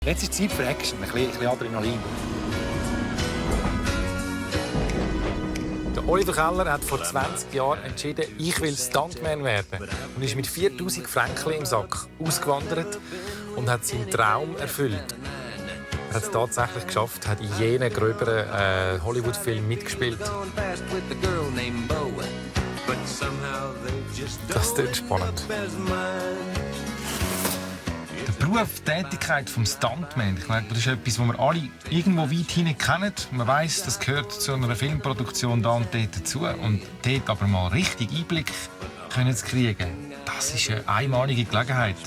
Jetzt ist Zeit für Action, ein bisschen Adrenalin. Der Oliver Keller hat vor 20 Jahren entschieden, ich will Stuntman werden. Und ist mit 4000 Franken im Sack ausgewandert und hat seinen Traum erfüllt. Er hat es tatsächlich geschafft, hat in jenen gröberen Hollywood-Filmen mitgespielt. Das klingt spannend. Der Beruf, die Tätigkeit des Stuntman, ich glaube, das ist etwas, das wir alle irgendwo weit hinein kennen. Man weiss, das gehört zu einer Filmproduktion da und dort dazu. Und dort aber mal richtig Einblick zu kriegen, das ist eine einmalige Gelegenheit.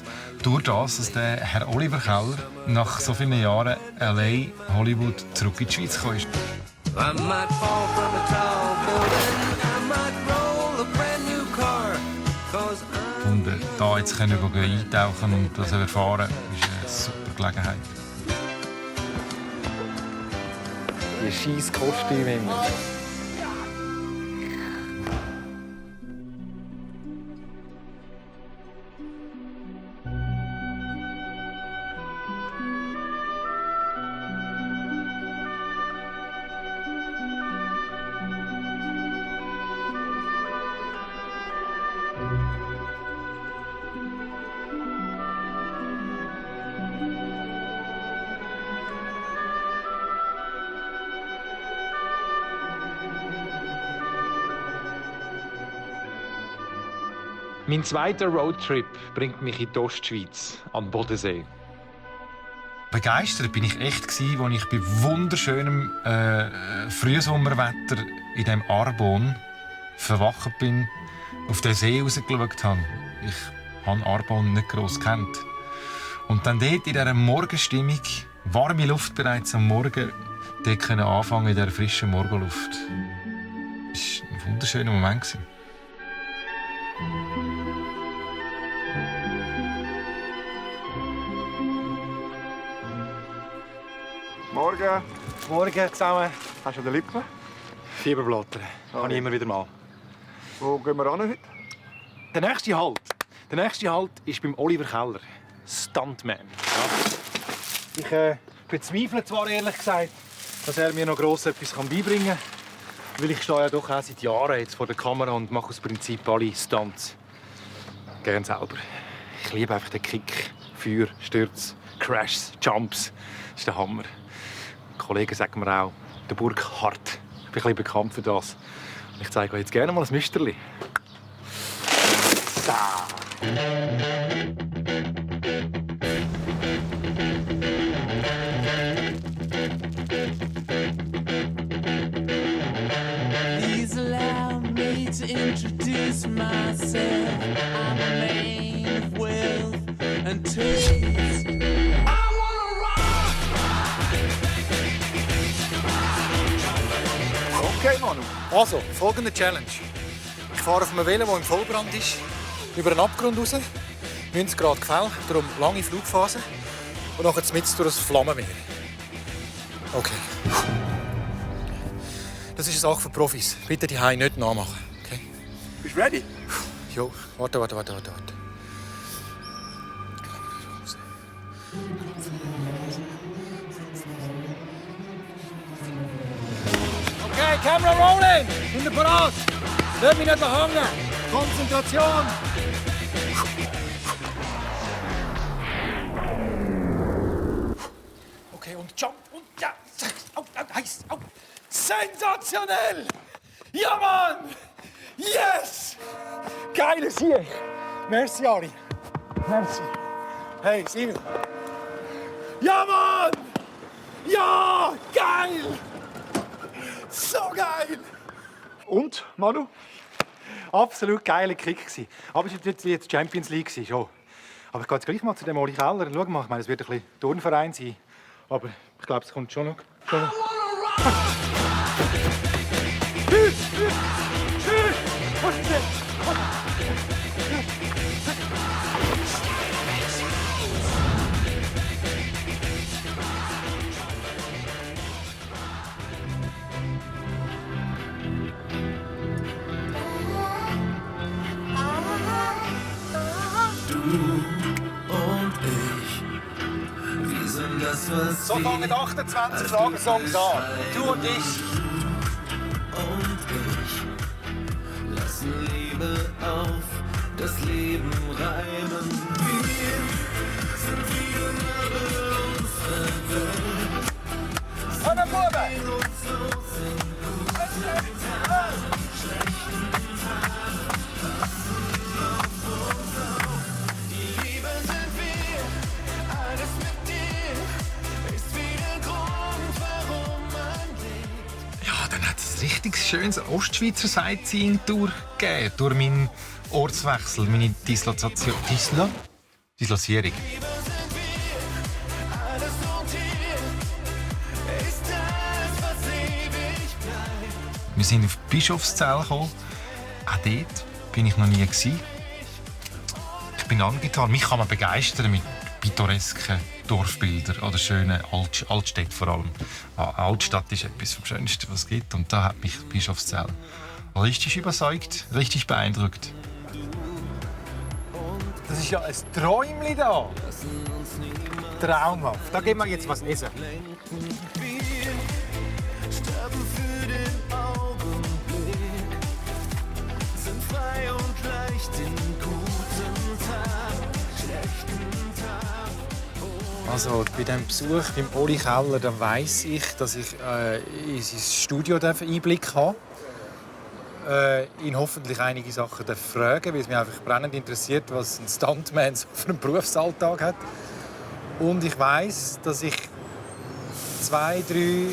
Durch das, dass der Herr Oliver Keller nach so vielen Jahren LA, Hollywood zurück in die Schweiz gekommen ist. Und da jetzt eintauchen und das erfahren, ist eine super Gelegenheit. Die scheiß Kostüme immer. Mein zweiter Roadtrip bringt mich in die Ostschweiz, an den Bodensee. Begeistert bin ich echt, als ich bei wunderschönem Frühsommerwetter in diesem Arbon verwacht bin, auf den See rausgeschaut habe. Ich habe Arbon nicht gross gekannt. Und dann dort in dieser Morgenstimmung, warme Luft bereits am Morgen, dort anfangen in dieser frischen Morgenluft. Das war ein wunderschöner Moment. Morgen. Morgen zusammen. Hast du den Lippen? Fieberblätter. Habe ich immer wieder mal. Wo gehen wir hin heute? Der nächste Halt ist beim Oliver Keller. Stuntman. Ja. Ich bezweifle zwar ehrlich gesagt, dass er mir noch gross etwas beibringen kann. Weil ich stehe ja doch auch seit Jahren jetzt vor der Kamera und mache aus Prinzip alle Stunts. Gerne selber. Ich liebe einfach den Kick. Feuer, Stürze, Crashs, Jumps. Das ist der Hammer. Kollegen sagen mir auch, der Burg-Hart. Ich bin ein bisschen bekannt für das. Ich zeige euch jetzt gerne mal ein Müsterli. So. Please allow me to introduce myself. I'm a man of wealth and taste. Okay, Manu. Also, folgende Challenge. Ich fahre auf einem Velo, das im Vollbrand ist, über einen Abgrund raus, 90 Grad Gefälle, darum lange Flugphase und nachher mitten durch das Flammenmeer. Okay. Das ist eine Sache für Profis. Bitte die Hause nicht nachmachen. Okay? Bist du ready? Jo, warte. Okay, Camera rolling! Sind wir bereit? Lass mich nicht hängen! Konzentration! Okay, und Jump und ja! Au, heiß! Au. Sensationell! Ja, Mann! Yes! Geiles hier! Merci, Ari. Merci. Hey, Simon. Ja, Mann! Ja! Geil! So geil! Und, Manu? Absolut geiler Kick. Aber es war jetzt Champions League. Schon. Aber ich gehe jetzt gleich mal zu dem Oli Keller. Schau mal, ich meine, es wird ein bisschen Turnverein sein. Aber ich glaube, es kommt schon noch. das, was So fangen 28 Schlagersongs an. Du und ich. und ich lassen Liebe auf das Leben reimen. Wir sind wieder nahe unserer Welt. Alle Buben! Die Liebe sind wir, alles mit dir ist wie der Grund, warum man lebt. Ja, dann hat es ein richtig schönes Ostschweizer Sightseeing-Tour gegeben. Durch meinen Ortswechsel, meine Dislozierung. Alles und hier ist das, was ewig bleibt. Wir sind auf Bischofszell gekommen. Auch dort bin ich noch nie gewesen. Ich bin angetan. Mich kann man begeistern mit pittoresken Dorfbildern oder schönen Altstädten vor allem. Altstadt ist etwas vom Schönsten, was es gibt. Und da hat mich Bischofszell richtig überzeugt, richtig beeindruckt. Das ist ja ein Träumchen da. Traumhaft. Da geben wir jetzt was essen. Sterben für den Augenblick, sind frei und leicht in guten Tag, schlechten Tag. Also bei diesem Besuch beim Oli Keller, dann weiss ich, dass ich in sein Studio Einblick habe. Ihn hoffentlich einige Sachen fragen, weil es mich einfach brennend interessiert, was ein Stuntman so für einen Berufsalltag hat. Und ich weiss, dass ich 2, 3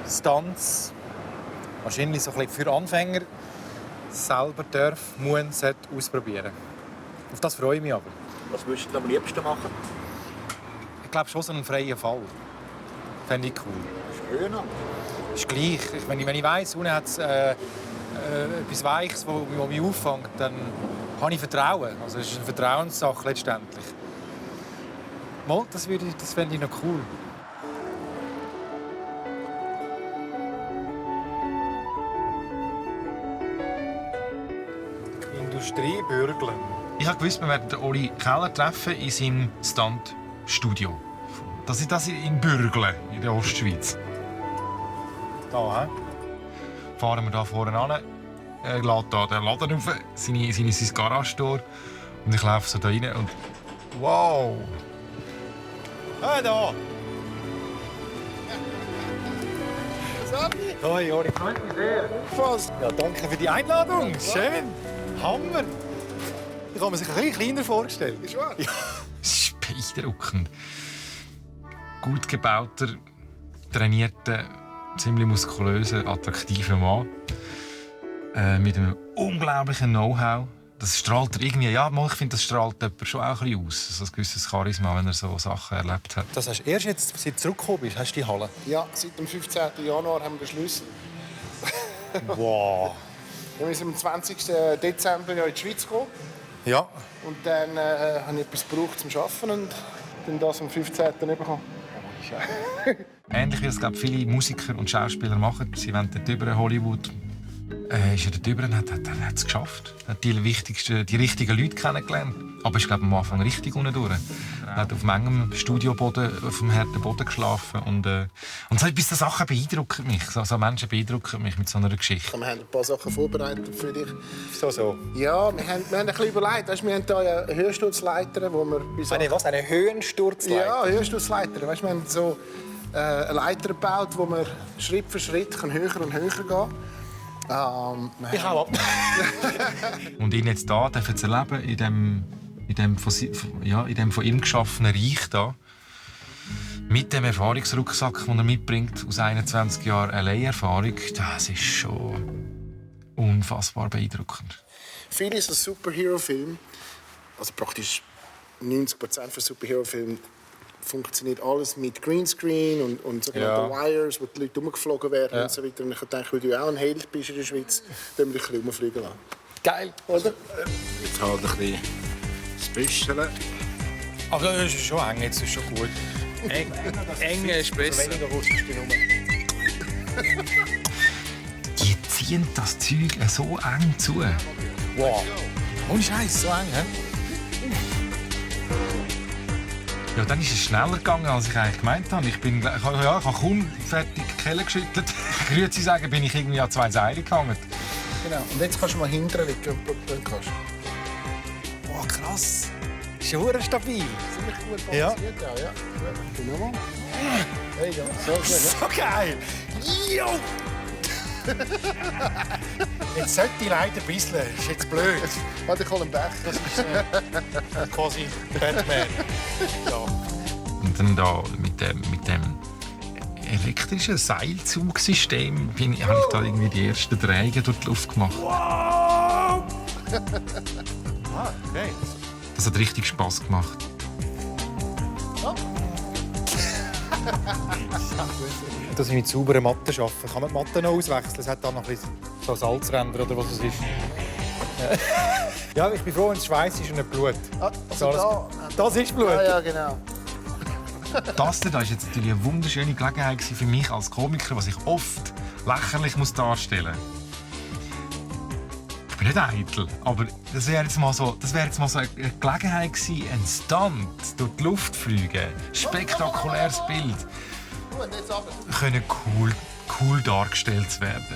Stunts, wahrscheinlich so ein bisschen für Anfänger, selber ausprobieren. Auf das freue ich mich aber. Was würdest du am liebsten machen? Ich glaube schon so einen freien Fall. Fände ich cool. Schön. Ist gleich. Wenn ich weiss, unten hat es etwas Weiches, das mich auffängt, dann habe ich Vertrauen. Also es ist eine Vertrauenssache letztendlich. Mal, das fände ich noch cool. Industriebürgeln. Ich habe gewusst, wir werden den Oli Keller treffen in seinem Stuntstudio. Das ist in Bürgle, in der Ostschweiz. Da, hä? Fahren wir hier vorne an, lädt hier den Laden auf, sein Garage-Tor. Und ich laufe so da rein und wow! Ah, da! Hoi, Oli, freut mich sehr. Was? Ja, danke für die Einladung. Schön. Hammer. Ich habe mir sich ein bisschen kleiner vorgestellt. Ist wahr? Das ist beeindruckend. Gut gebauter, trainierter, ziemlich muskulöser, attraktiver Mann. Mit einem unglaublichen Know-how. Das strahlt er irgendwie, ja, ich finde, das strahlt jemand schon auch ein bisschen aus. So ein gewisses Charisma, wenn er so Sachen erlebt hat. Das hast du erst jetzt, seit du zurückgekommen bist, hast du die Halle? Ja, seit dem 15. Januar haben wir den Schlüssel. Wow. Wir sind am 20. Dezember in die Schweiz gekommen. Ja. Und dann habe ich etwas gebraucht zum Arbeiten und dann das am 15. bekommen. Ähnlich wie es viele Musiker und Schauspieler machen. Sie wollen dort über Hollywood. Ist er dort über und hat es geschafft. Er hat die richtigen Leute kennengelernt. Aber ich glaube am Anfang richtig unten durch. Er hat auf manchem Studioboden, auf dem harten Boden geschlafen. Und so etwas Sachen beeindrucken mich. So Menschen beeindrucken mich mit so einer Geschichte. Wir haben ein paar Sachen vorbereitet für dich. So. Ja, wir haben ein bisschen überlegt. Weißt, wir haben hier eine Höhensturzleiter, wo wir... Eine Höhensturzleiter? Ja, Höhensturzleiter. Weißt, wir haben so eine Leiter gebaut, wo man Schritt für Schritt höher und höher gehen kann. Ich auch. Und ihn jetzt hier zu erleben, in dem von ihm geschaffenen Reich hier, mit dem Erfahrungsrucksack, den er mitbringt, aus 21 Jahren LA-Erfahrung, das ist schon unfassbar beeindruckend. Viel ist ein Superhero-Film. Also praktisch 90% von Superhero-Filmen funktioniert alles mit Greenscreen und sogenannten Wires, wo die Leute umgeflogen werden und so weiter. Und ich dachte, weil du auch ein Held bist in der Schweiz, dann wir dich ein bisschen rumfliegen lassen. Geil. Oder? Jetzt halt ein bisschen Special. Aber das ist schon eng, jetzt ist schon gut. Eng ist besser. Die ziehen das Zeug so eng zu. Wow. Ohne Scheiß, so eng, hä? Ja, dann ist es schneller gegangen, als ich eigentlich gemeint habe. Ich habe kaum fertig die Kelle geschüttelt. Grüezi sagen, bin ich irgendwie an 2 Seilen gehangen. Genau. Und jetzt kannst du mal hinten liegen, wenn du kannst. Oh, krass. Ist ja stabil. Ziemlich gut Ja. balanciert, ja. Genau. Hey, ja. So gut, So geil! Jo! Jetzt sollte ich leider ein bisschen. Das ist jetzt blöd. Warte, ich hole einen Becher. Das ist quasi Batman. Ja. Und dann da mit dem elektrischen Seilzugsystem habe ich da irgendwie die ersten Drehungen durch die Luft gemacht. Ah, okay. Das hat richtig Spass gemacht. Dass ich mit sauberen Matten arbeite. Kann man die Matten noch auswechseln? Es hat da noch ein bisschen so Salzränder oder was es ist. Ja, ich bin froh, wenn es Schweiß ist und nicht Blut. Das ist Blut. Ja, genau. Das hier war jetzt natürlich eine wunderschöne Gelegenheit für mich als Komiker, was ich oft lächerlich darstellen muss. Ich bin nicht eitel, aber das wäre jetzt mal so eine Gelegenheit gewesen, ein Stunt durch die Luft fliegen, spektakuläres Bild, können cool dargestellt zu werden.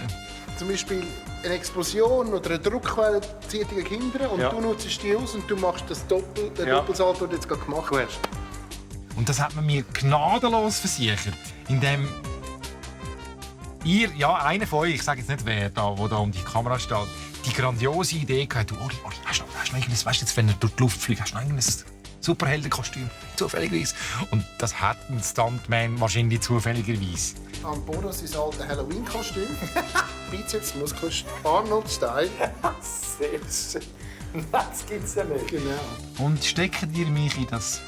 Zum Beispiel eine Explosion oder eine Druckwelle zieht dich hinterher und du nutzt die aus und du machst den Doppelsalto, den du jetzt gerade gemacht hast. Und das hat man mir gnadenlos versichert, indem einer von euch, ich sage jetzt nicht wer, der da um die Kamera steht, die grandiose Idee hatte, Oli, hast du noch irgendwas, weißt du, jetzt, wenn er durch die Luft fliegt, hast du noch irgendein Superheldenkostüm, zufälligerweise. Und das hat ein Stuntman wahrscheinlich zufälligerweise. Am Bodo sein altes Halloween-Kostüm, Bizepsmuskel, Arnold-Style. Das gibt's ja nicht. Genau. Und stecken ihr mich in das,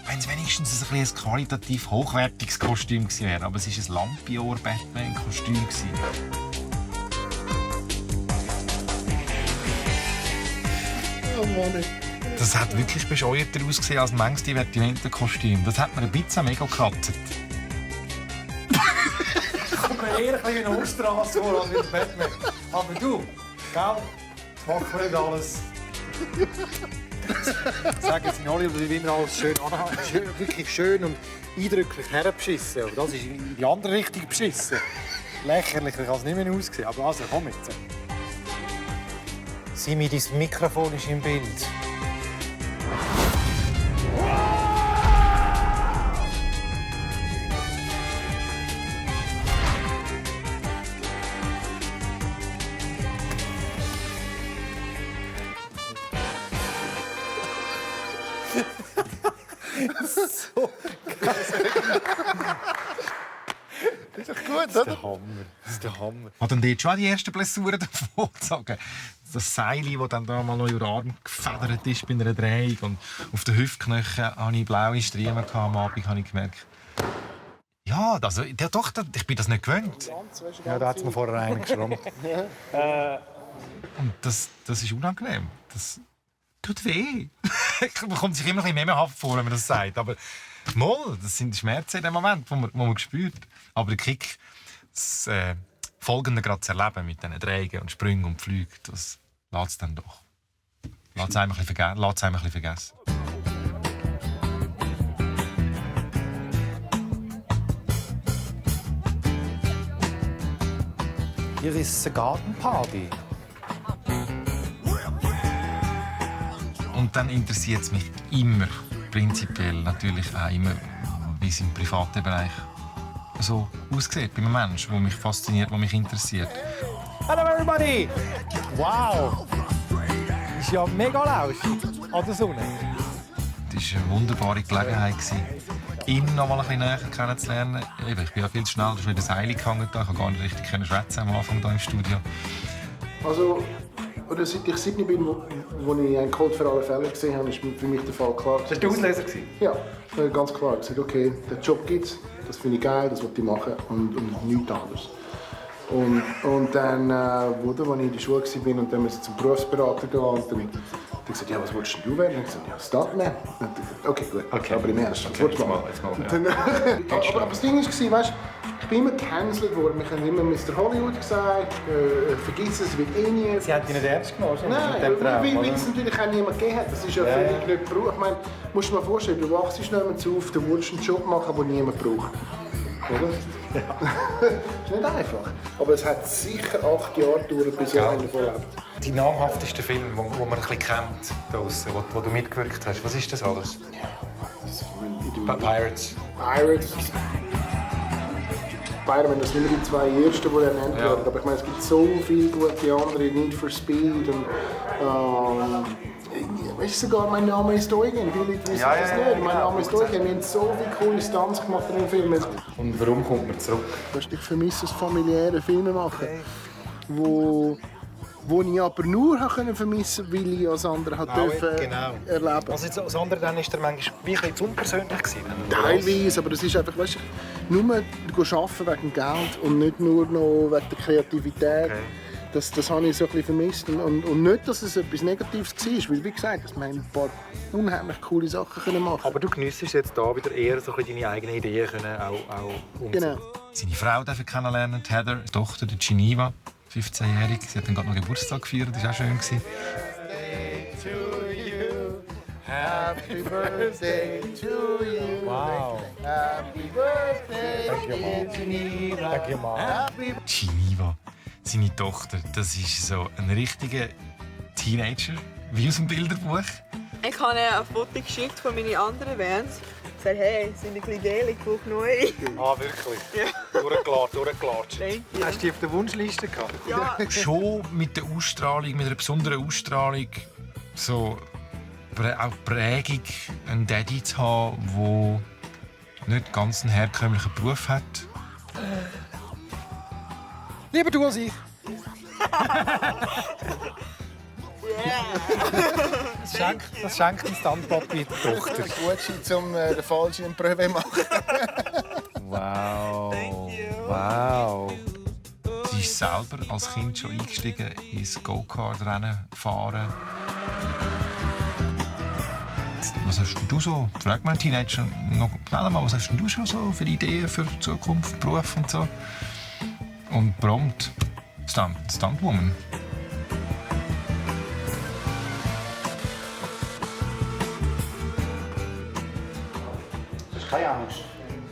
wenn es wenigstens ein qualitativ hochwertiges Kostüm gewesen wäre. Aber es war ein Lampion-Batman-Kostüm. Oh Mann. Das hat wirklich bescheuerter ausgesehen als manches Divertimento-Kostüm. Das hat mir ein bisschen mega gekratzt. Kommt mir eher ein bisschen in Oststraße vor als mit Batman. Aber du, gell? Das macht man nicht alles. Sagen Sie alle, dass wir immer alles schön anhaben. Wirklich schön und eindrücklich herbeschissen. Aber das ist in die andere Richtung beschissen. Lächerlich, ich kann es nicht mehr aussehen. Aber also, komm jetzt. Simi, dein Mikrofon ist im Bild. Das ist doch gut, Das oder? ist der Hammer. Das ist der Hammer. Hat dann dort schon die ersten Blessuren davon gezogen? Das Seil, das dann da mal noch über den Arm gefedert ist bei einer Drehung. Und auf den Hüftknöcheln hatte ich blaue Striemen am Abend, habe ich gemerkt. Ja, also, doch, ich bin das nicht gewöhnt. Ja, da hat es mir vorher einen geschrammt. Und das ist unangenehm. Das tut weh. Man kommt sich immer noch ein bisschen memmenhaft vor, wenn man das sagt. Aber mal, das sind Schmerzen in dem Moment, wo man spürt. Aber der Kick, das Folgende gerade zu erleben mit diesen Drehungen und Sprüngen und Flügen, das lässt es dann doch. Lässt es einem ein bisschen vergessen. Hier ist eine Gartenparty. Und dann interessiert es mich immer, prinzipiell natürlich auch immer, wie es im privaten Bereich so aussieht bei einem Menschen, der mich fasziniert, der mich interessiert. Hello everybody! Wow! Ist ja mega laut an der Sonne. Es war eine wunderbare Gelegenheit, ihn noch mal ein bisschen näher kennenzulernen. Eben, ich bin ja viel zu schnell, du hast wieder Seile gehangen. Ich konnte gar nicht richtig schwätzen am Anfang hier im Studio. Also, oder seit ich 7 bin, wo ich einen Code für alle Fälle gesehen habe, ist für mich der Fall klar. Das war der Auslöser? Ja, ganz klar. Ich gesagt, okay, den Job gibt's, das finde ich geil, das will ich machen und nichts anderes. Und dann, als ich in der Schule war und dann musste ich zum Berufsberater gehen und dann ich gesagt, ja, was willst du werden? Ich gesagt, ja, Stuntman. Okay, gut. Okay. Aber im Ernst, was willst du machen? Aber das Ding war, weißt, Ich bin immer gecancelt worden. Wir haben immer Mr. Hollywood gesagt, vergiss es, wird eh nie. Sie haben dich nicht ernst genommen, oder? Nein, Mit dem Traum, weil oder? es natürlich auch niemand gegeben hat. Das ist ja völlig nicht gebraucht. Ich meine, musst du dir mal vorstellen, du wachst nicht mehr zu auf, du willst einen Job machen, den niemand braucht. Oder? Das ist nicht einfach. Aber es hat sicher 8 Jahre gedauert, bis er einen vorlebt. Die namhaftesten Filme, die man ein bisschen kennt, draussen, wo du mitgewirkt hast, was ist das alles? Pirates. Pirates. Spider-Man, das sind immer die 2 ersten, die er nennt werden. Aber ich meine, es gibt so viele gute andere, Need for Speed und weißt du sogar, mein Name ist Eugen. Viele Leute wissen das nicht. Mein Name ist Eugen. Wir haben so viele coole Stunts gemacht in dem Film. Und warum kommt man zurück? Ich vermisse das familiäre Filme machen, wo ich aber nur vermissen konnte, weil ich als andere erleben durfte. Also das andere dann ist der manchmal wie ein bisschen zu unpersönlich gewesen. Teilweise, aber das ist einfach, weißt du, nur arbeiten wegen dem Geld und nicht nur noch wegen der Kreativität. Okay. Das habe ich so ein bisschen vermisst. Und nicht, dass es etwas Negatives war, weil wie gesagt, wir haben ein paar unheimlich coole Sachen machen. Aber du geniessest es jetzt hier wieder eher so ein bisschen deine eigenen Ideen auch umsetzen. Genau. Seine Frau darf ich kennenlernen, die Heather, die Tochter, die Geneva, 15-jährig. Sie hat dann gerade noch Geburtstag gefeiert, das war auch schön. Happy birthday to you. Wow. Happy birthday, Thank you, Mom. Geneva, seine Tochter, das ist so ein richtiger Teenager, wie aus dem Bilderbuch. Ich habe ein Foto geschickt von meinen anderen Bands. Ich sage, hey, sind ein bisschen geil, ich brauche neue. Ah, wirklich? Ja. Durchgelatscht. Hast du die auf der Wunschliste gehabt? Ja. Schon mit der Ausstrahlung, mit einer besonderen Ausstrahlung, so auch Prägung, einen Daddy zu haben, der nicht ganz einen herkömmlichen Beruf hat. Lieber du als ich. Das schenkt ein Standpapier der Tochter. Gutschein, um den Falschen in Pröve zu machen. Wow. Wow. Sie ist selber als Kind schon eingestiegen ins Go-Kart-Rennen fahren. Was hast du so? Frag mal einen Teenager noch schnell mal, was hast du schon so für Ideen für die Zukunft, Beruf und so? Und prompt Stuntwoman. Hast du keine Angst?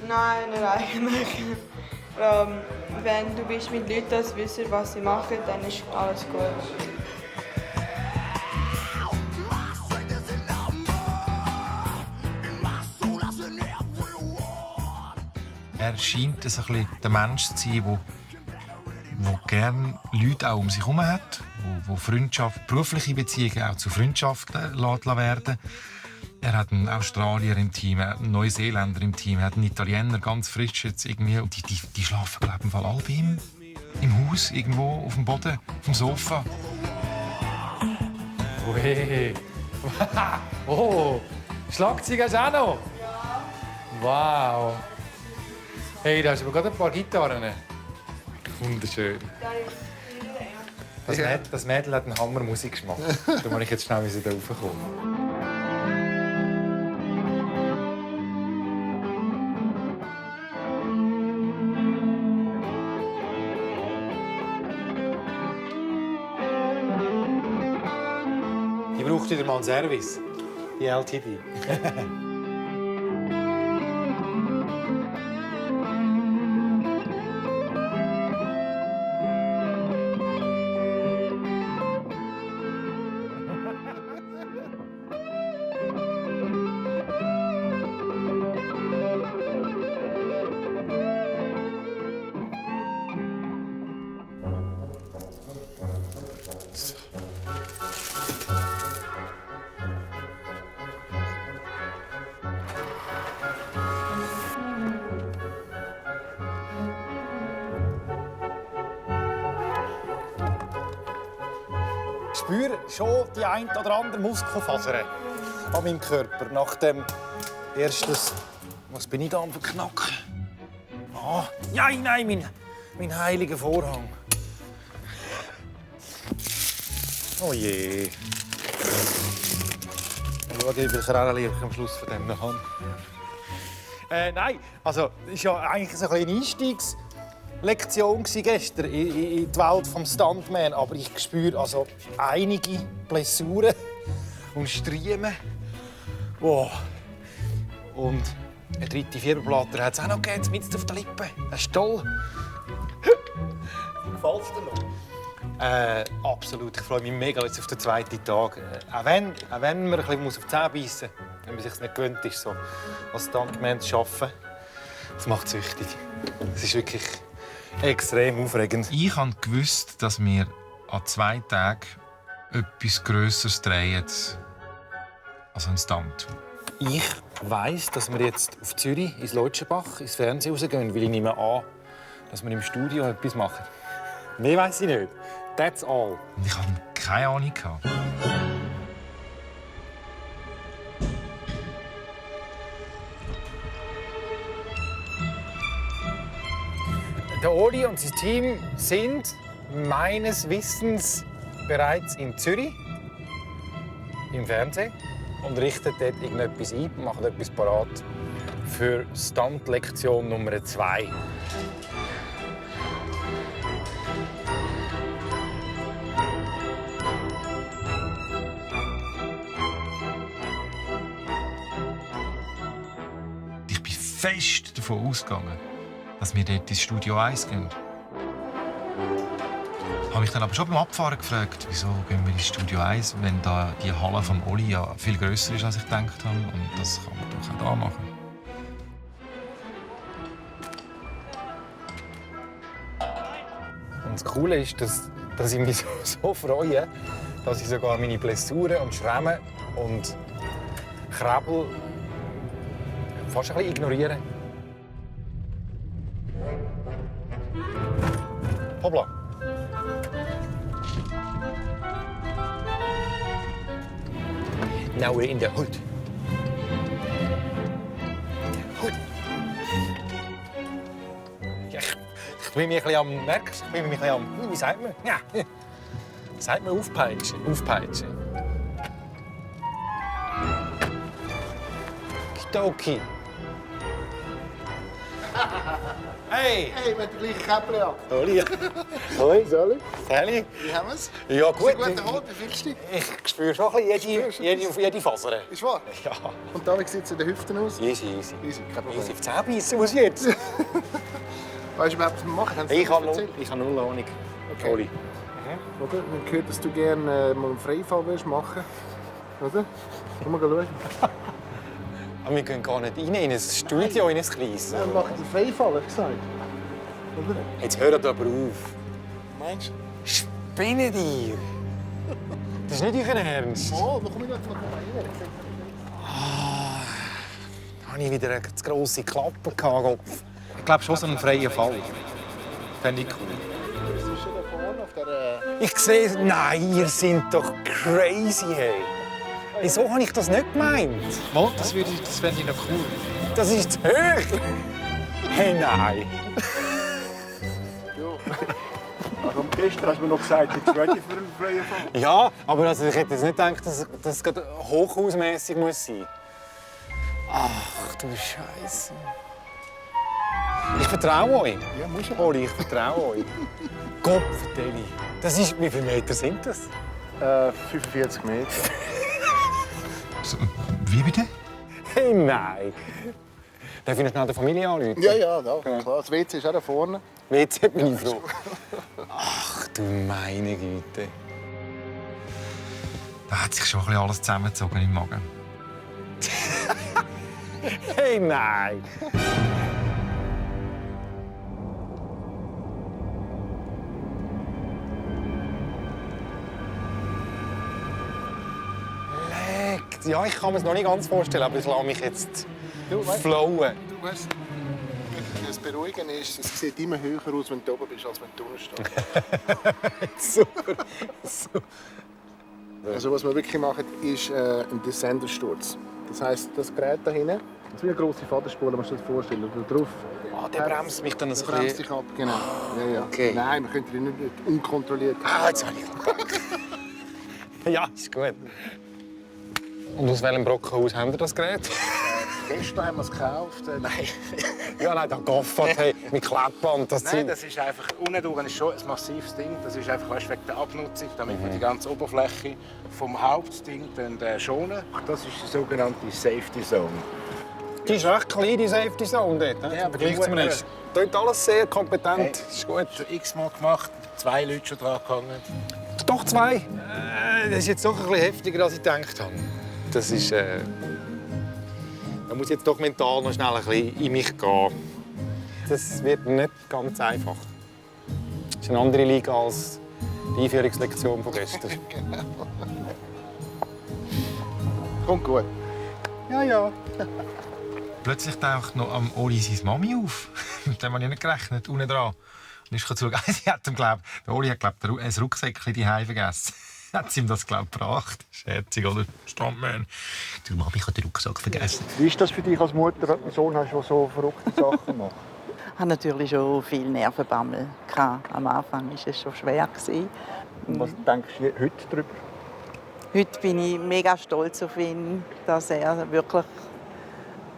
Nein, nicht eigentlich. Wenn du bist mit Leuten, die wissen, was sie machen, dann ist alles gut. Er scheint ein bisschen der Mensch zu sein, der gerne Leute auch um sich herum hat, wo Freundschaft, berufliche Beziehungen auch zu Freundschaften werden. Er hat einen Australier im Team, einen Neuseeländer im Team, er hat einen Italiener, ganz frisch jetzt irgendwie. Und die schlafen, glaube ich, alle bei ihm im Haus, irgendwo auf dem Boden, auf dem Sofa. Ui. Oh, Schlagzeug hast du auch noch? Wow. Hey, da hast du aber gerade ein paar Gitarren. Wunderschön. Das Mädel hat einen Hammer Musikgeschmack. Da muss ich jetzt schnell da raufkommen. Ich brauche wieder mal einen Service. Die LTD. Ich spüre schon die ein oder andere Muskelfaser an meinem Körper. Nach dem ersten... Was bin ich da am Verknacken? Ah, nein, mein heiliger Vorhang. Oh je. Schau, wie viel Krallen ich am Schluss von dem noch habe. Nein, also es war ja eigentlich so eine Einstiegslektion gestern in die Welt des Stuntman. Aber ich spüre also einige Blessuren und Striemen. Oh. Und ein dritter Fieberblätter hat es auch noch gegeben, mitten auf der Lippe. Das ist toll. Gefällt es dir noch? Absolut. Ich freue mich mega jetzt auf den zweiten Tag. Auch wenn man ein bisschen auf die Zähne beißen muss, wenn man sich nicht gewöhnt ist, so als Stuntman zu arbeiten. Das macht süchtig. Es ist wirklich extrem aufregend. Ich habe gewusst, dass wir an 2 Tagen etwas Grösseres drehen als ein Stunt. Ich weiss, dass wir jetzt auf Zürich ins Leutschenbach ins Fernsehen rausgehen, weil ich nehme an, dass wir im Studio etwas machen. Mehr weiss ich nicht. That's all. Und ich hatte keine Ahnung. Der Oli und sein Team sind meines Wissens bereits in Zürich im Fernsehen und richten dort irgendetwas ein, machen etwas parat für Stunt-Lektion Nummer 2. Ich bin fest davon ausgegangen, dass wir dort ins Studio 1 gehen. Ich habe mich dann aber schon beim Abfahren gefragt, wieso gehen wir ins Studio 1, wenn da die Halle von Oli ja viel grösser ist, als ich gedacht habe. Und das kann man doch auch da machen. Und das Coole ist, dass ich mich so freue, dass ich sogar meine Blessuren und Schrammen und Krabbel fast ein bisschen ignoriere. Hoppla. Now we're in the hood. Hood. Ja, ich bin mich ein bisschen am merkst, ich bin mich ein bisschen am, wie sagt man? Ja. Sagt man aufpeitschen, aufpeitschen. Stoki. Hey! Hey, mit der gleichen Käppli an. Oli. Hoi. Sali, Sally. wie haben wir es? Ja gut. Gut erholt, wie fühlst du dich? Ich spüre schon ein bisschen jede Faser. Ist wahr? Ja. Und da, wie sieht es in den Hüften aus? Easy, easy. Easy, kein Problem. Easy. Auf die Zähne beißen muss ich jetzt. Weißt du überhaupt, was wir machen? Haben Sie Ich das habe erzählt? null Ahnung. Okay. Oli. Oder? Man hört, dass du gerne mal einen Freifall willst machen. Oder? Komm mal schauen. Aber wir gehen gar nicht rein in ein Studio, in ein kleines. Wir machen einen Freifall, habe ich gesagt. Oder? Jetzt hört aber auf. Meinst du? Spinnen dir! Das ist nicht euer Ernst. Oh, da komme ich jetzt mal rein. Da habe ich wieder eine zu grosse Klappe gehabt. Ich glaube schon so einen freien Fall. Fände ich cool. Bist du schon da vorne auf der... Ich sehe es. Nein, ihr seid doch crazy, hey. Wieso habe ich das nicht gemeint? Mal, das fände ich noch cool. Das ist zu hoch. Hey, nein. Also, gestern hast du mir noch gesagt, du bist ready für einen freien Fall. Ja, aber also, ich hätte jetzt nicht gedacht, dass es gerade hochhausmässig muss sein. Ach du Scheiße. Ich vertraue euch. Ja, musst du. Oli, ich vertraue euch. Gott, Deli. Das ist, wie viele Meter sind das? 45 Meter. So, wie bitte? Hey, nein. Darf ich noch schnell der Familie anrufen? Ja, klar. Das WC ist auch da vorne. WC bin ich froh. Ach du meine Güte. Da hat sich schon ein bisschen alles zusammengezogen im Magen. Hey, nein. Leckt. Ja, ich kann mir es noch nicht ganz vorstellen, aber ich lasse mich jetzt flowen. Du weißt, das Beruhigende ist, es sieht immer höher aus, wenn du oben bist, als wenn du unten stehst. Super. Also was wir wirklich machen, ist ein Descendersturz. Das heisst, das Gerät da hinten, das ist wie eine grosse Fadenspule, musst du dir das vorstellen. Da drauf, Ah, der bremst mich dann ein der bremst bisschen. dich ab, genau. Ja. Okay. Nein, wir können dich nicht unkontrolliert. Ah, jetzt habe ich Ja, ist gut. Und aus welchem Brockenhaus haben wir das Gerät? Gestern haben wir es gekauft. Nein. Ja, nein, da gaffert, hey, mit Klebband. Nein, das ist einfach, unten durch ist schon ein massives Ding. Das ist einfach weißt, wegen der Abnutzung, damit wir die ganze Oberfläche vom Hauptding dann schonen. Das ist die sogenannte Safety Zone. Die ist recht klein, die Safety Zone dort. Ja, aber die Vergleich zum muss- Rest. Dort alles sehr kompetent. Hey, Ist gut. Schon x-mal gemacht, 2 Leute schon dran gehangen. Doch 2. Das ist jetzt doch ein bisschen heftiger, als ich gedacht habe. Das ist... Da muss ich jetzt doch mental noch schnell ein bisschen in mich gehen. Das wird nicht ganz einfach. Das ist eine andere Liga als die Einführungslektion von gestern. Kommt gut. Ja, ja. Plötzlich taucht noch am Oli seine Mami auf. Mit dem habe ich nicht gerechnet, unten dran. Und ich kann schauen, sie hat ihm, der Oli hat glaub, ein Rucksäckchen daheim vergessen. Hat sie ihm das glaub, gebracht? Scherzig, oder? Stuntman. Du Mami, ich habe den Rucksack vergessen. Wie ist das für dich als Mutter, wenn du einen Sohn hast, der so verrückte Sachen macht? Ich hatte natürlich schon viel Nervenbammel. Am Anfang war es schon schwer. Was denkst du heute darüber? Heute bin ich mega stolz auf ihn, dass er wirklich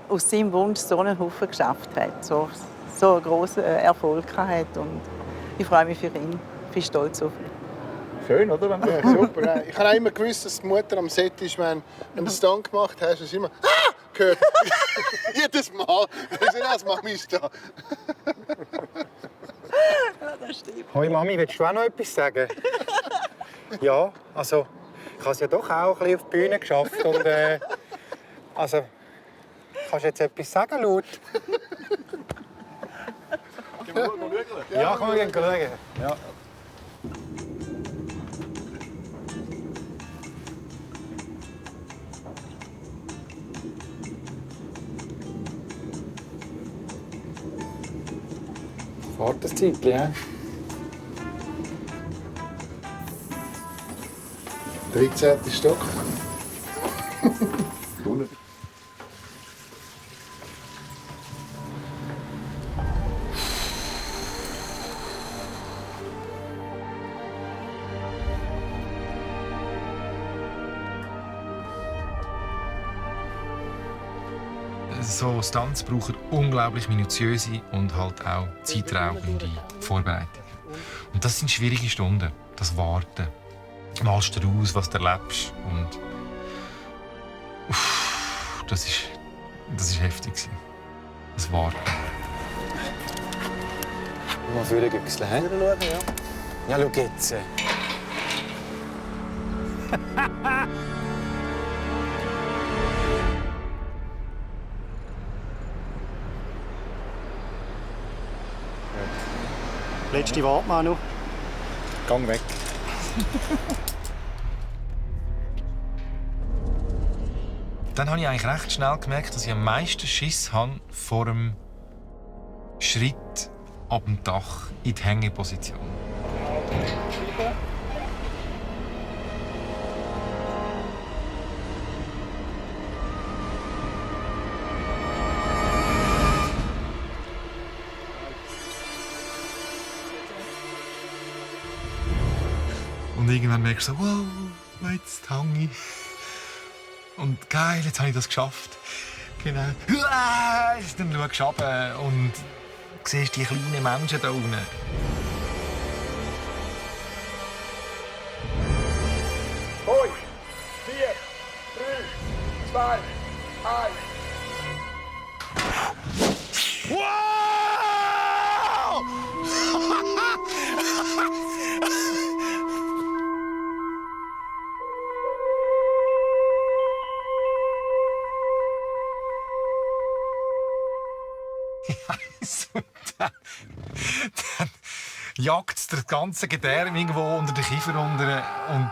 aus seinem Wunsch so einen Haufen geschafft hat. So einen grossen Erfolg hat. Und ich freue mich für ihn. Ich bin stolz auf ihn. Schön, oder? Ja, super. Ich habe auch immer gewusst, dass die Mutter am Set ist, wenn du einen Stunt gemacht hast, hast du immer «Ah!» gehört. Jedes Mal. Das Mami ist da. Das stimmt. Hoi Mami, willst du auch noch etwas sagen? Ja, also ich habe es ja doch auch ein bisschen auf die Bühne geschafft. Und, also, kannst du jetzt etwas sagen, laut? Ja, kann man gerne schauen. Ja. Warte ein Zeitchen, ja? 13. Stock. So Stunts brauchen unglaublich minutiöse und halt auch zeitraubende Vorbereitung. Und das sind schwierige Stunden, das Warten. Malst du aus, was du erlebst und das ist heftig gewesen. Das Warten. Mal für den Güchsel, hä? Ja, schau jetzt. Letzte Wort, Manu. Gang weg. Dann habe ich eigentlich recht schnell gemerkt, dass ich am meisten Schiss habe vor dem Schritt ab dem Dach in die Hängeposition. Und irgendwann merkst du so, wow, jetzt hänge ich. Und geil, jetzt habe ich das geschafft. Genau. Dann schaust du runter und siehst die kleinen Menschen da unten. Fünf, 4, 3, 2, 1. Dann jagt es das ganze Gedärm irgendwo unter den Kiefer unter und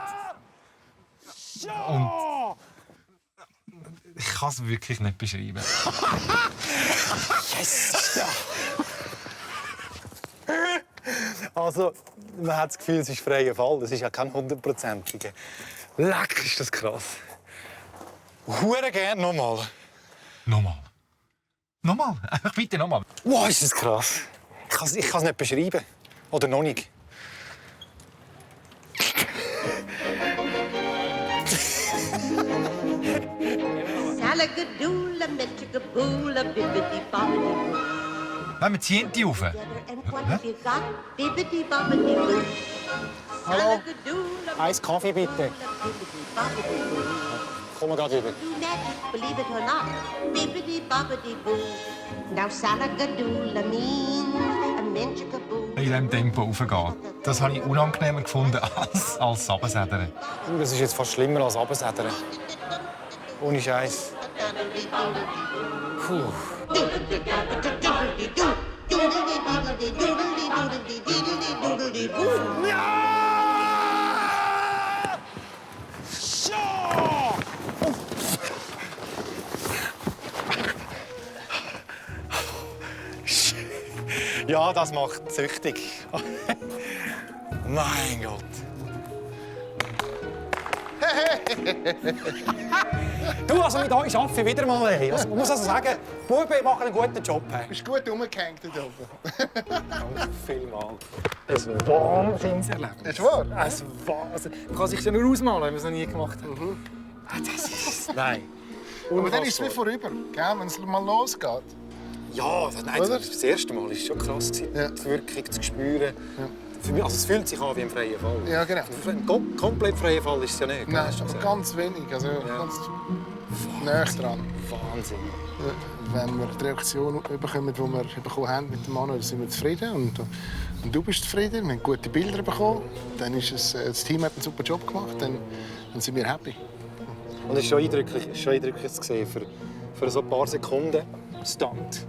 ich kann es wirklich nicht beschreiben. Yes! Also, man hat das Gefühl, es ist freier Fall. Das ist ja kein 100%iger. Leck, ist das krass. Hure gern nochmal. Nochmal. Nochmal. Einfach bitte nochmal. Wow, ist das krass. Ich kann es nicht beschreiben. Oder noch nicht. Hallo Salagadoola, Metchigaboola, bibbidi bobbidi boo. Nein, wir ziehen die rauf. And what you got, bibbidi bobbidi boo. Hallo? Salagadoola, Eis Kaffee bitte. bibbidi bobbidi boo. Kommen wir gerade rüber. Do magic, believe it or not, bibbidi bobbidi boo. Now Salagadoola means a Menchigaboo. In diesem Tempo raufgehen. Das habe ich unangenehmer gefunden als Sabbensädern. Das ist jetzt fast schlimmer als Abendsädern. Ohne Scheiß. Puh. Ja, das macht süchtig. Mein Gott. Du, also mit euch arbeite ich wieder mal. Ey. Also, ich muss also sagen, die Buben machen einen guten Job. Hey. Bist gut rumgehängt da oben. Danke vielmals. Ein Wahnsinnserlebnis. Ist wahr? Ein Wahnsinn. Man kann sich ja nur ausmalen, wenn man es noch nie gemacht hat. Das ist... Nein. Aber dann ist es wie vorüber, wenn es mal losgeht. Ja, nein, das erste Mal war schon krass. Ja. Die Wirkung zu spüren. Ja. Für mich, also es fühlt sich an wie ein freier Fall. Ja, genau. Ein komplett freier Fall ist es ja nicht. Nein, aber ganz wenig, also ganz nah dran. Wahnsinn. Wenn wir die Reaktion bekommen, die wir bekommen haben mit dem Manuel, sind wir zufrieden. Und du bist zufrieden, wir haben gute Bilder bekommen. Dann ist das Team hat einen super Job gemacht, dann sind wir happy. Und es ist schon eindrücklich zu sehen, für so ein paar Sekunden Stunt.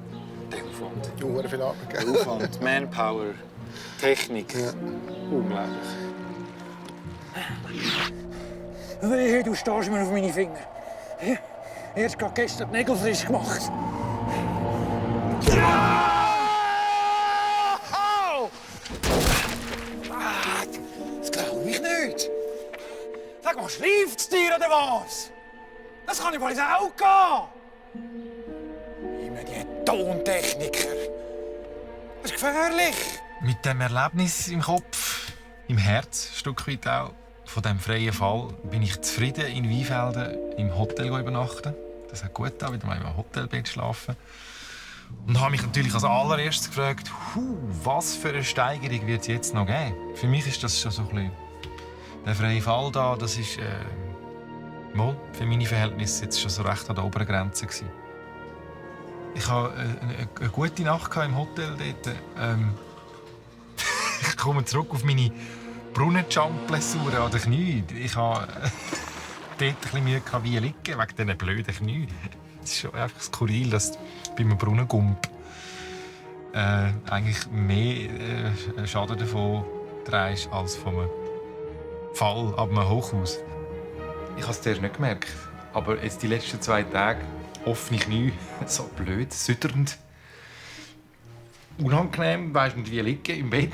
Der Aufwand. Ja, viel Arbeit, gell? Aufwand, Manpower, Technik. Ja. Unglaublich. Wehe, du stehst mir auf meine Finger. Erst gerade gestern die Nägel frisch gemacht. Das glaube ich nicht. Sag mal, schläft es dir oder was? Das kann nicht mal ins Auge gehen. Immer die Tontechniker. Das ist gefährlich. Mit dem Erlebnis im Kopf, im Herz, ein Stück weit auch, von diesem freien Fall, bin ich zufrieden in Weinfelden im Hotel übernachten. Das hat gut getan, wieder mal im Hotelbett schlafen. Und habe mich natürlich als allererstes gefragt, was für eine Steigerung wird es jetzt noch geben? Für mich ist das schon so ein bisschen der freie Fall da, das ist für meine Verhältnisse jetzt schon so recht an der oberen Grenze gewesen. Ich hatte eine gute Nacht im Hotel dort. Ich komme zurück auf meine Brunnen-Jump-Blessuren an den Knien. Ich hatte dort ein bisschen Mühe wie liegen, wegen diesen blöden Knien. Es ist schon einfach skurril, dass bei einem Brunnengump eigentlich mehr Schaden davon trägst als von einem Fall ab einem Hochhaus. Ich habe es zuerst nicht gemerkt, aber jetzt die letzten 2 Tage offene Knie, so blöd, sütternd. Unangenehm, weisst nicht wie liegen im Bett.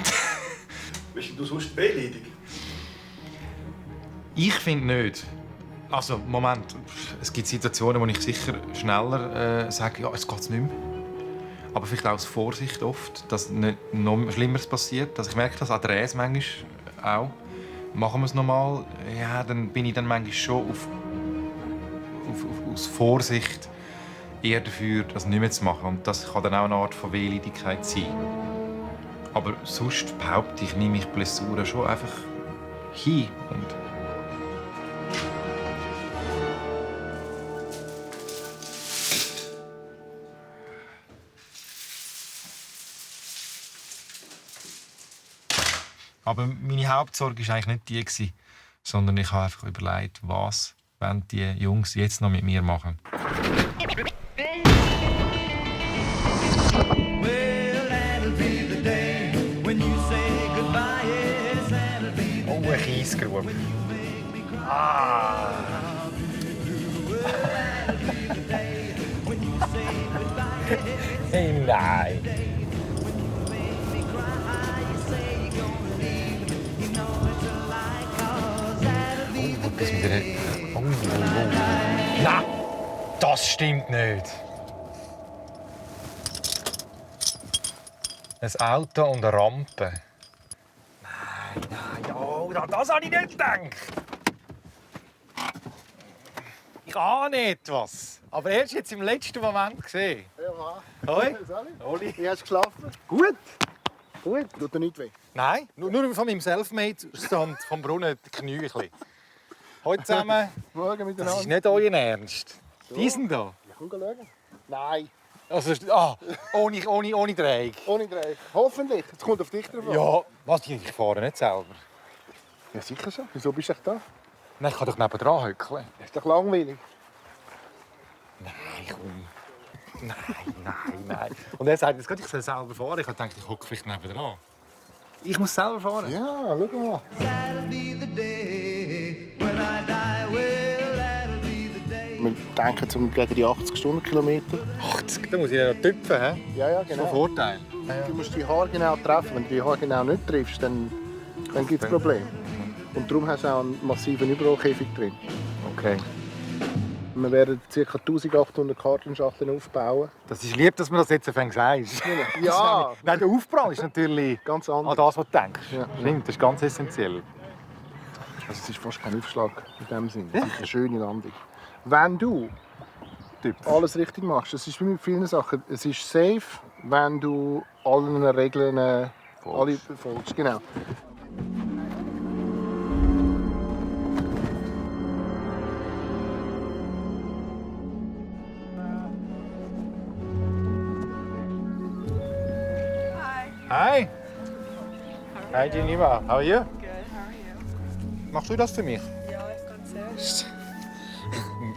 Bist du sonst wehleidig? Ich finde nicht. Also, Moment. Es gibt Situationen, wo ich sicher schneller sage, ja, es geht nicht mehr. Aber vielleicht auch aus Vorsicht oft, dass nicht noch Schlimmeres passiert. Also ich merke das an Drehs manchmal auch. Machen wir es nochmal, ja, dann bin ich dann manchmal schon aus Vorsicht eher dafür, das nicht mehr zu machen. Und das kann dann auch eine Art von Wehleidigkeit sein. Aber sonst behaupte ich, nehme ich Blessuren schon einfach hin. Und aber meine Hauptsorge war eigentlich nicht die, sondern ich habe einfach überlegt, was wollen die Jungs jetzt noch mit mir machen. Oh, ein Kiesgrube. Hey, nein. Das wieder Nein, das stimmt nicht. ein Auto und eine Rampe. Nein, ja, das habe ich nicht gedacht. Ich ahne etwas. Aber erst jetzt im letzten Moment gesehen. Ja, Hoi. Oli. Wie hast du geschlafen? Gut. Tut dir nicht weh? Nein, nur von meinem Selfmade-Stand vom Brunnen die Knie. Ein bisschen. Heute zusammen. Morgen Das miteinander. ist nicht euer Ernst. Die sind da. Ja, komm schauen. Nein. Also, ohne Dreieck. Ohne Dreieck. Hoffentlich. Es kommt auf dich drauf an. Ja, was? Ich fahre nicht selber. Ja, sicher schon. Wieso bist du echt da? Nein, ich kann doch nebendran hückeln. Das ist doch langweilig. Nein, komm. Nein. Und er sagt jetzt gerade, ich soll selber fahren. Ich habe gedacht, ich hocke vielleicht nebendran. Ich muss selber fahren? Ja, schau mal. Wir denken zum gegen die 80 Stundenkilometer. 80? Da muss ich ja noch tüpfen, hä? Ja, Das ist genau. ein Vorteil. Du musst die Haare genau treffen. Wenn du die Haare genau nicht triffst, dann gibt es Probleme. Und darum hast du auch einen massiven Überrollkäfig drin. Okay. Wir werden ca. 1800 Kartonschachteln aufbauen. Das ist lieb, dass man das jetzt sagst. Ja. Nein, der Aufprall ist natürlich Ganz an anders. das, was du denkst. Ja. Stimmt, das ist ganz essentiell. Also es ist fast kein Aufschlag in dem Sinne. Es ist eine schöne Landung. Wenn du alles richtig machst, das ist wie mit vielen Sachen, es ist safe, wenn du allen Regeln alle befolgst. Genau. Hi. Hi Geneva, how are you? Good, how are you? Machst du das für mich? Ja, ganz erst.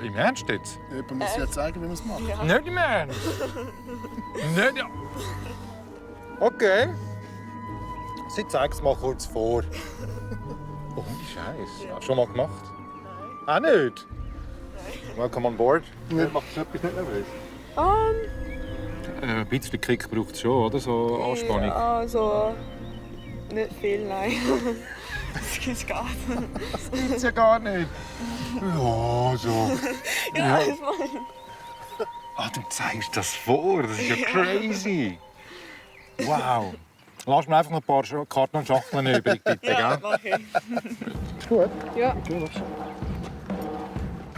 Im Ernst jetzt? Jemand muss ja zeigen, wie man es macht. Ja. Nicht im Ernst? Nicht ja. Okay. Sie zeigt es mal kurz vor. Oh, Scheiße. Hast du schon mal gemacht? Nein. Auch nicht? Nein. Welcome on board. Macht es etwas nicht nervös? Ein bisschen Kick braucht es schon, oder? So Anspannung. Ja, also nicht viel, nein. Das geht gar nicht. Das gibt's ja gar nicht. Ja, so. Ja, ich meine. Ah, du zeigst das vor. Das ist ja crazy. Wow. Lass mir einfach noch ein paar Karten und Schachteln übrig, bitte, Ja, gell? mach ich. Ist gut. Ja.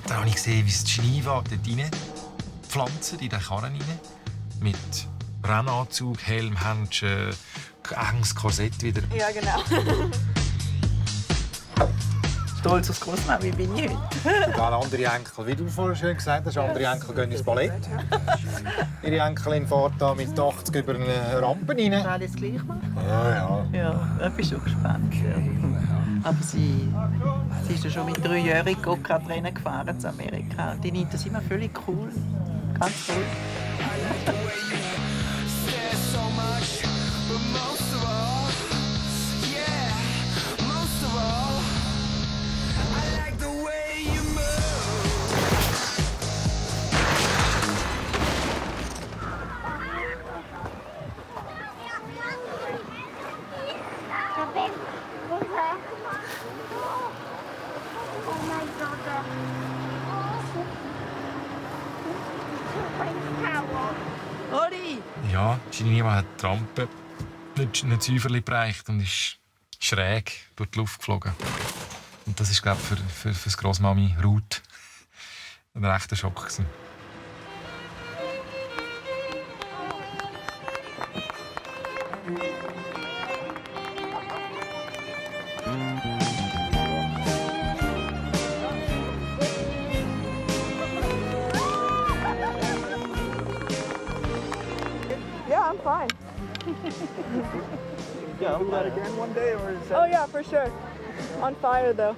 Da habe ich gesehen, wie sie die Geneva dort rein pflanzen, in den Karren rein. Mit Rennanzug, Helm, Handschuhe, enges Korsett wieder. Ja, genau. Stolz aufs Grossmami bin ich heute. Und alle andere Enkel, wie du vorhin schön gesagt hast, andere Enkel gehen ins Ballett. Ihre Enkelin fährt da mit 80 über eine Rampe rein. Alles gleich machen? Ja. Ja, ich bin schon gespannt. Ja. Aber sie ist ja schon mit 3-jährigen Go-Kart-Rennen gefahren in Amerika. Die nimmt das immer völlig cool. Ganz toll. Oli! Ja, Geneva hat die Rampe nicht säuferlich bereicht und ist schräg durch die Luft geflogen. Und das war, glaube ich, für das Grossmami Ruth ein rechter Schock gewesen. Yeah, I'm fine. Yeah, do that again one day, or is that... Oh yeah, for sure. On fire though.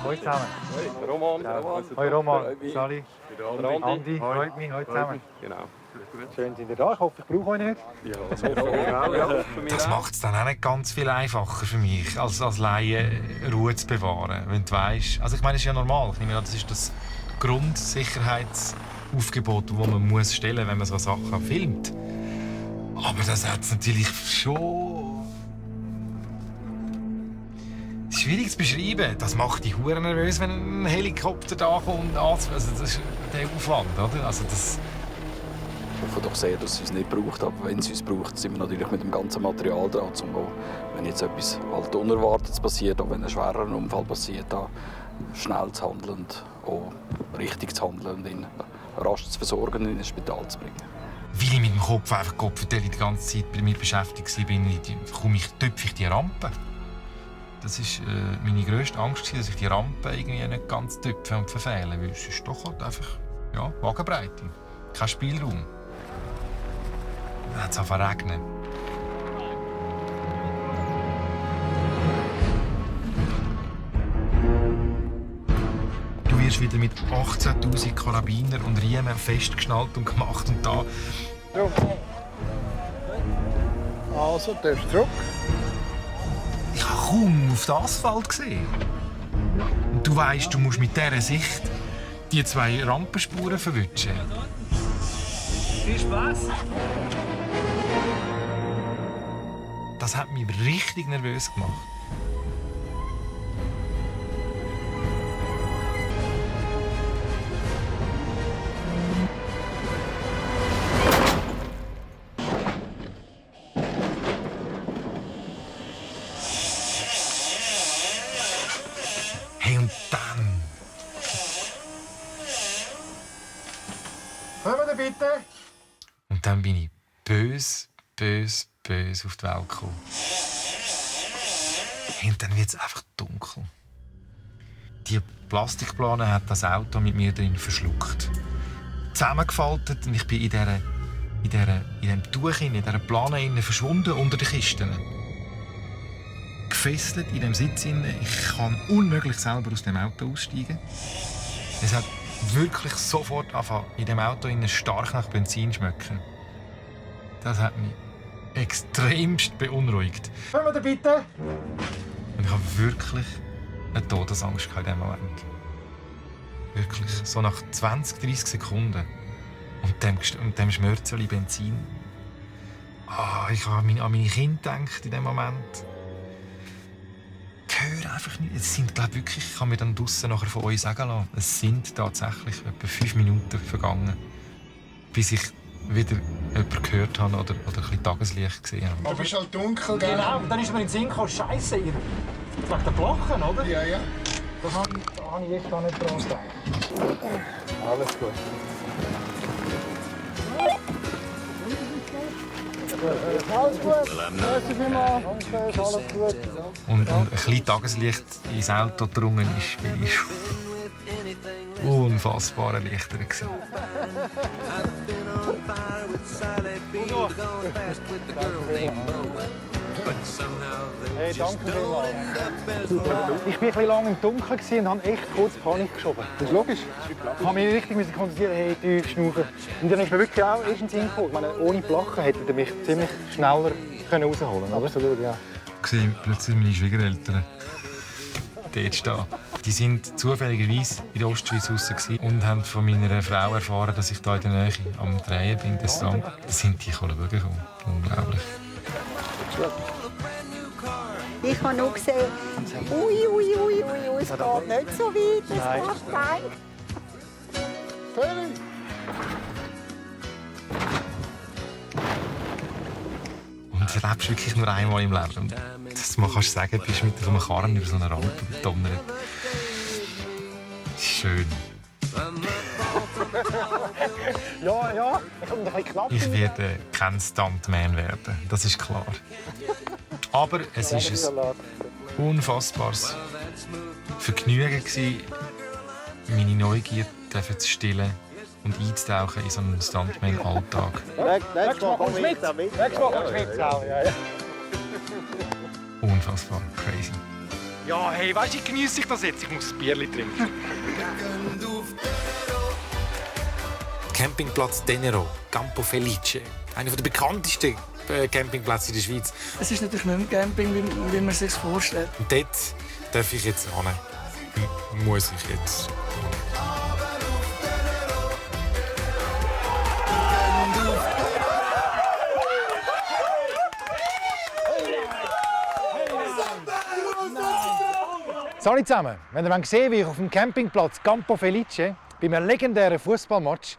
Hoi zusammen. Roman. Hoi Roman, Sally, Andi, freut mich, heute zusammen. Genau. Schön sind ihr da, ich hoffe, ich brauche euch nicht. Ja, das auch. Das macht es dann auch nicht ganz viel einfacher für mich, als Laie Ruhe zu bewahren. Wenn du weißt, also ich meine, das ist ja normal. Ich nehme an, das ist das Grundsicherheitsaufgebot, das man muss stellen muss, wenn man so Sachen filmt. Aber das hat es natürlich schon schwierig zu beschreiben. Das macht dich hure nervös, wenn ein Helikopter da kommt. Also das ist der Aufwand, oder? Also das hoffe doch sehr, dass sie es nicht braucht. Aber wenn sie es braucht, sind wir natürlich mit dem ganzen Material dran, um, wenn jetzt etwas halt Unerwartetes passiert, auch wenn ein schwerer Unfall passiert, da schnell zu handeln und auch richtig zu handeln und ihn rasch zu versorgen und in ein Spital zu bringen. Weil ich mit dem Kopf einfach die ganze Zeit bei mir beschäftigt war, töpfe ich die Rampe. Das war meine grösste Angst, dass ich die Rampe irgendwie nicht ganz töpfe und verfehle. Weil es ist doch halt einfach Wagenbreite. Kein Spielraum. Dann hat es angefangen zu regnen. Du wirst wieder mit 18'000 Karabiner und Riemen festgeschnallt und gemacht und da. Also, darfst du zurück. Ich habe kaum auf den Asphalt gesehen. Und du weißt, du musst mit dieser Sicht die 2 Rampenspuren verwischen. Viel Spaß! Das hat mich richtig nervös gemacht. Hey, und dann? Kommen wir bitte? Und dann bin ich bös auf die Welt gekommen. Hey, und dann wird es einfach dunkel. Die Plastikplane hat das Auto mit mir drin verschluckt. Zusammengefaltet und ich bin in diesem Tuch, in dieser Plane verschwunden unter den Kisten. Gefesselt in dem Sitz. Ich kann unmöglich selber aus dem Auto aussteigen. Es hat wirklich sofort angefangen, in dem Auto stark nach Benzin zu schmecken. Das hat mich extremst beunruhigt. Kommen wir bitte? Und ich habe wirklich eine Todesangst in diesem Moment. Wirklich. So nach 20, 30 Sekunden. Und dem Schmörzeli Benzin. Ich habe an meine Kinder gedacht in diesem Moment. Ich höre einfach nicht. Es sind, glaube wirklich, ich kann mir dann draussen nachher von euch sagen lassen, es sind tatsächlich etwa 5 Minuten vergangen, bis ich wieder jemanden gehört habe oder ein bisschen Tageslicht gesehen habe. Aber es ist halt dunkel, gell? Genau, dann ist mir in den Sinn gekommen, Scheisse, ihr wegen der Blochen, oder? Ja, ja. Das habe ich jetzt gar nicht dran gedacht. Alles gut. Alles gut. Merci vielmals. Danke, alles gut. Und ein bisschen Tageslicht ins Auto gedrungen ist, bin ich unfassbar erleichtert gewesen. Hey, danke vielmals. Ich war ein bisschen lange im Dunkeln und habe echt kurz Panik geschoben. Das ist logisch. Ich musste mich richtig konzentrieren, hey, tief schnaufen. Und dann ist mir wirklich auch erst in den Sinn gekommen. Ich meine, ohne Plachen hätte er mich ziemlich schneller rausholen können. Absolut, ja. Ich sehe plötzlich meine Schwiegereltern dort stehen. Die sind zufälligerweise in der Ostschweiz raus und haben von meiner Frau erfahren, dass ich hier in der Nähe am Drehen bin. Das sind die schauen. Unglaublich. Ich habe nur gesehen, ui, es geht nicht so weit, es macht nein. Und das erlebst du wirklich nur einmal im Leben. Das man kannst sagen, du bist mit so einem Karren über so eine Rampe gedonnert. Das ist schön. Ja, ich komme ein bisschen knapp. Ich werde kein Stuntman werden, das ist klar. Aber es war ein unfassbares Vergnügen, meine Neugier zu stillen und einzutauchen in so einen Stuntman-Alltag. Nächstes Mal kommst du mit. Ja. Unfassbar crazy. Ja, hey, weißt du, genieße ich das jetzt? Ich muss ein Bierchen trinken. Campingplatz Tenero, Campo Felice. Einer der bekanntesten Campingplätze in der Schweiz. Es ist natürlich nicht ein Camping, wie man es sich vorstellt. Und dort darf ich jetzt hin. Muss ich jetzt. Hallo zusammen, wenn ihr sehen wollt, wie ich auf dem Campingplatz Campo Felice bei einem legendären Fußballmatch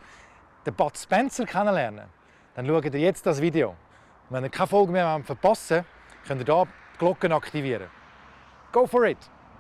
den Bud Spencer kennenlernen, dann schaut ihr jetzt das Video. Und wenn ihr keine Folge mehr verpassen wollt, könnt ihr hier die Glocken aktivieren. Go for it!